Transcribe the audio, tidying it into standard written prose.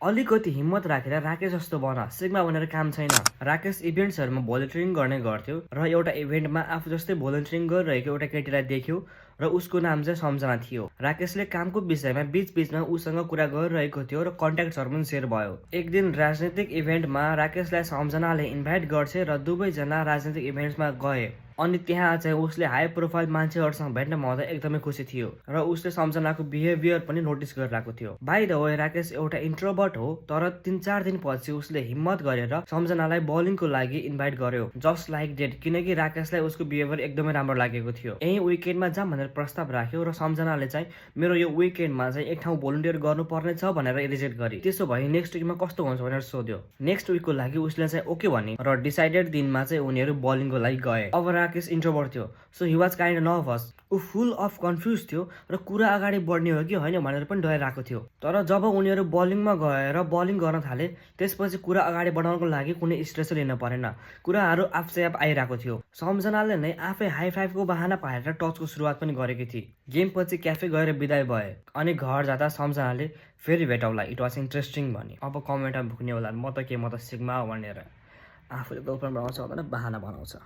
अलिकति हिम्मत राखेर राकेश जस्तो बन, सिग्मा भनेर काम छैन। राकेश इभेन्ट्सहरूमा भोलिन्टियरिङ गर्ने गर्थ्यो र एउटा इभेन्टमा आफू जस्तै भोलिन्टियरिङ गरिरहेको एउटा केटीलाई देख्यो र उसको नाम चाहिँ सम्झना थियो। राकेशले कामको विषयमा बीचमा उसँग कुरा गरिरहेको थियो र कन्ट्याक्टहरू पनि सेयर भयो। एक दिन राजनीतिक इभेन्टमा राकेशलाई सम्झनाले इन्भाइट गर्छ र दुवैजना राजनीतिक इभेन्ट्समा गए। अनि त्यहाँ चाहिँ उसले हाई प्रोफाइल मान्छेहरूसँग भेट्न पाउँदा एकदमै खुसी थियो र उसले सम्झनाको बिहेभियर पनि नोटिस गरिरहेको थियो। बाइ द वे राकेश एउटा इन्ट्रोभर्ट हो, तर 3-4 दिनपछि उसले हिम्मत गरेर सम्झनालाई बलिङको लागि इन्भाइट गर्यो, जस्ट लाइक डेट, किनकि राकेशलाई उसको बिहेभियर एकदमै राम्रो लागेको थियो। यही विकेन्डमा जाम भनेर प्रस्ताव राख्यो र सम्झनाले चाहिँ मेरो यो विकेन्डमा चाहिँ एक ठाउँ भोलिन्टियर गर्नुपर्ने छ भनेर रिजेक्ट गरी। त्यसो भए नेक्स्ट विकमा कस्तो हुन्छ भनेर सोध्यो। नेक्स्ट विकको लागि उसले चाहिँ ओके भने र डिसाइडेड दिनमा चाहिँ उनीहरू बलिङको लागि गए। अब राकेश इन्ट्रोभर्ट थियो, so he was kind nervous. ऊ फुल अफ कन्फ्युज थियो र कुरा अगाडि बढ्ने हो कि होइन भनेर पनि डराइरहेको थियो। तर जब उनीहरू बलिङमा गएर बलिङ गर्न थाले त्यसपछि कुरा अगाडि बढाउनको लागि कुनै स्ट्रेस लिन परेन, कुराहरू आफै आफ आइरहेको थियो। सम्झनाले नै आफै हाई फाइभको बहाना पारेर टचको सुरुवात पनि गरेकी थिए। गेम पछि क्याफे गएर बिदाई भए अनि घर जाँदा सम्झनाले फेरि भेटौँला, इट वाज इन्ट्रेस्टिङ भने। अब कमेन्टमा भुक्ने होला म त सिग्मा हो भनेर आफूले गर्लफ्रेन्ड बनाउँछ भनेर बहाना बनाउँछ।